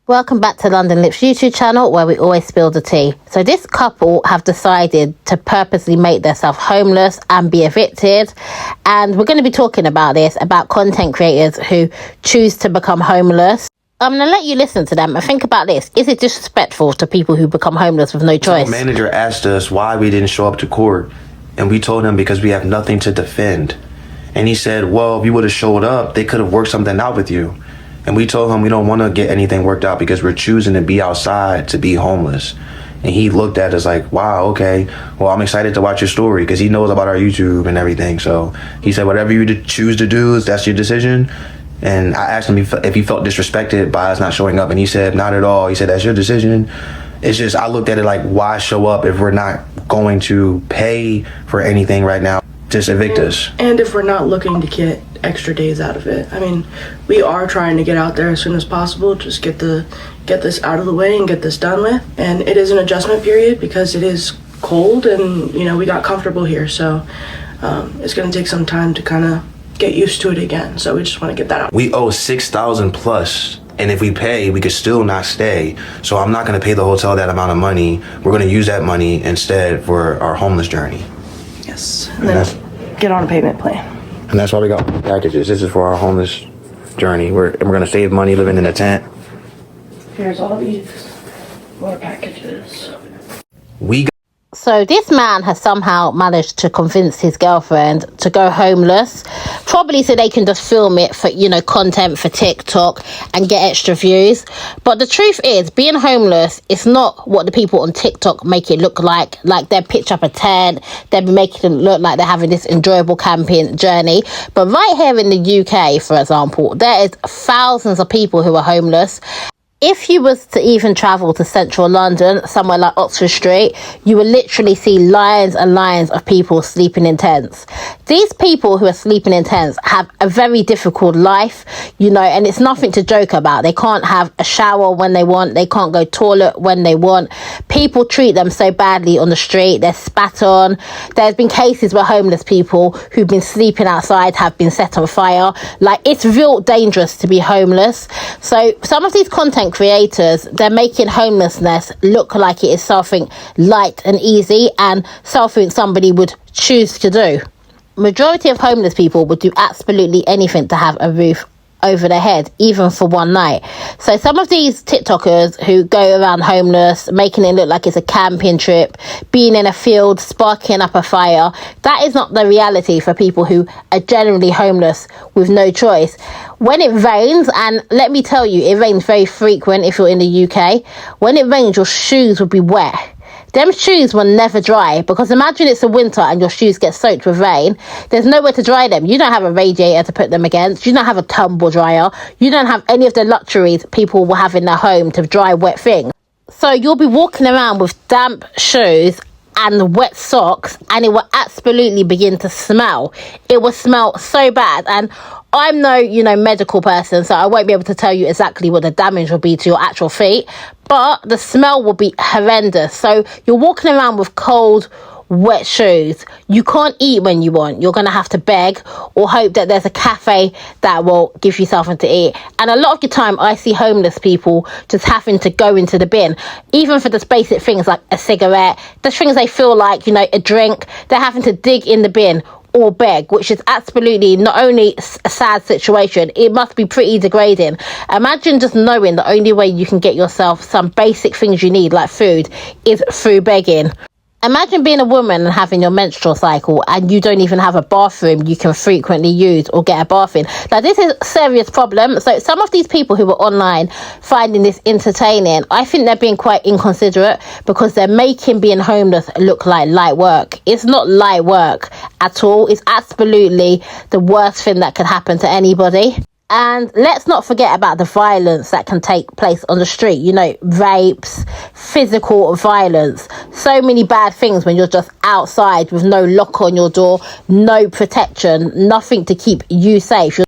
Welcome back to London Lips YouTube channel, where we always spill the tea. So this couple have decided to purposely make themselves homeless and be evicted. And we're going to be talking about this, about content creators who choose to become homeless. I'm going to let you listen to them and think about this. Is it disrespectful to people who become homeless with no choice? The manager asked us why we didn't show up to court. And we told him because we have nothing to defend. And he said, well, if you would have showed up, they could have worked something out with you. And we told him we don't want to get anything worked out because we're choosing to be outside to be homeless. And he looked at us like, wow, okay, well, I'm excited to watch your story, because he knows about our YouTube and everything. So he said, whatever you choose to do, that's your decision. And I asked him if he felt disrespected by us not showing up. And he said, not at all. He said, that's your decision. It's just, I looked at it like, why show up if we're not going to pay for anything right now? Just evict us. And if we're not looking to get extra days out of it. I mean, we are trying to get out there as soon as possible, just get this out of the way and get this done with. And it is an adjustment period because it is cold and, you know, we got comfortable here. So it's going to take some time to kind of get used to it again. So we just want to get that out. We owe $6,000 plus. And if we pay, we could still not stay. So I'm not going to pay the hotel that amount of money. We're going to use that money instead for our homeless journey. Yes. And then get on a payment plan. And that's why we got packages. This is for our homeless journey. We're going to save money living in a tent. Here's all these more packages. So this man has somehow managed to convince his girlfriend to go homeless, probably so they can just film it for, you know, content for TikTok and get extra views. But the truth is, being homeless is not what the people on TikTok make it look like. Like, they pitch up a tent, they'll be making it look like they're having this enjoyable camping journey. But right here in the UK, for example, there is thousands of people who are homeless. If you was to even travel to central London, somewhere like Oxford Street, you will literally see lines and lines of people sleeping in tents. These people who are sleeping in tents have a very difficult life, you know, and it's nothing to joke about. They can't have a shower when they want. They can't go toilet when they want. People treat them so badly on the street. They're spat on. There's been cases where homeless people who've been sleeping outside have been set on fire. Like, it's real dangerous to be homeless. So some of these content creators, they're making homelessness look like it is something light and easy and something somebody would choose to do. Majority of homeless people would do absolutely anything to have a roof over their head, even for one night. So some of these TikTokers who go around homeless, making it look like it's a camping trip, being in a field, sparking up a fire, that is not the reality for people who are generally homeless with no choice. When it rains, and let me tell you, it rains very frequent if you're in the UK, when it rains, your shoes will be wet. Them shoes will never dry, because imagine it's a winter and your shoes get soaked with rain. There's nowhere to dry them. You don't have a radiator to put them against. You don't have a tumble dryer. You don't have any of the luxuries people will have in their home to dry wet things. So you'll be walking around with damp shoes and wet socks, and it will absolutely begin to smell. It will smell so bad. And I'm no, medical person, so I won't be able to tell you exactly what the damage will be to your actual feet, but the smell will be horrendous. So you're walking around with cold, wet shoes. You can't eat when you want. You're going to have to beg or hope that there's a cafe that will give you something to eat. And a lot of the time I see homeless people just having to go into the bin, even for just basic things like a cigarette, the things they feel like, a drink. They're having to dig in the bin or beg, which is absolutely not only a sad situation, it must be pretty degrading. Imagine just knowing the only way you can get yourself some basic things you need, like food, is through begging. Imagine being a woman and having your menstrual cycle and you don't even have a bathroom you can frequently use or get a bath in. Now, this is a serious problem. So some of these people who are online finding this entertaining, I think they're being quite inconsiderate, because they're making being homeless look like light work. It's not light work at all. It's absolutely the worst thing that could happen to anybody. And let's not forget about the violence that can take place on the street. Rapes, physical violence, so many bad things when you're just outside with no lock on your door, no protection, nothing to keep you safe.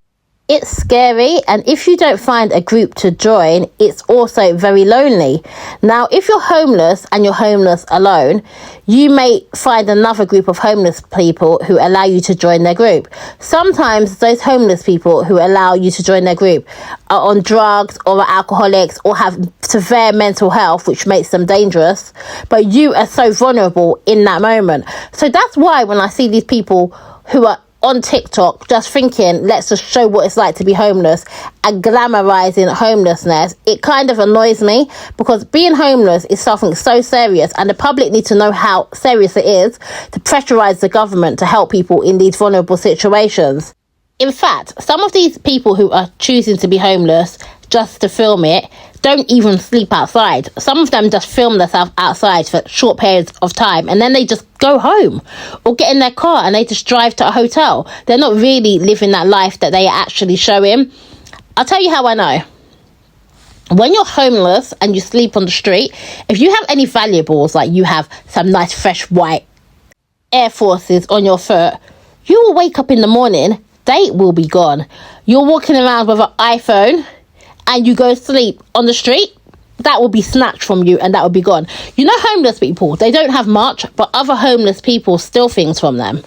It's scary, and if you don't find a group to join, it's also very lonely. Now, if you're homeless and you're homeless alone, you may find another group of homeless people who allow you to join their group. Sometimes those homeless people who allow you to join their group are on drugs or are alcoholics or have severe mental health, which makes them dangerous, but you are so vulnerable in that moment. So that's why when I see these people who are on TikTok just thinking, let's just show what it's like to be homeless and glamorizing homelessness, it kind of annoys me, because being homeless is something so serious and the public need to know how serious it is to pressurize the government to help people in these vulnerable situations. In fact, some of these people who are choosing to be homeless just to film it don't even sleep outside. Some of them just film themselves outside for short periods of time and then they just go home or get in their car and they just drive to a hotel. They're not really living that life that they are actually showing. I'll tell you how I know. When you're homeless and you sleep on the street, if you have any valuables, like you have some nice fresh white Air Forces on your foot, you will wake up in the morning, they will be gone. You're walking around with an iPhone and you go sleep on the street, that will be snatched from you and that will be gone. You know, homeless people, they don't have much, but other homeless people steal things from them.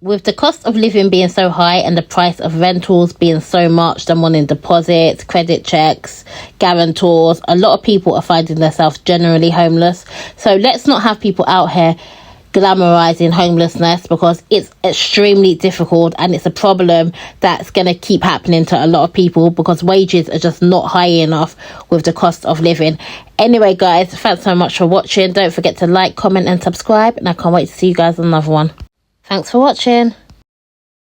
With the cost of living being so high and the price of rentals being so much, them wanting deposits, credit checks, guarantors, a lot of people are finding themselves generally homeless. So let's not have people out here glamorizing homelessness, because it's extremely difficult and it's a problem that's going to keep happening to a lot of people because wages are just not high enough with the cost of living. Anyway, guys, thanks so much for watching. Don't forget to like, comment and subscribe, and I can't wait to see you guys on another one. Thanks for watching.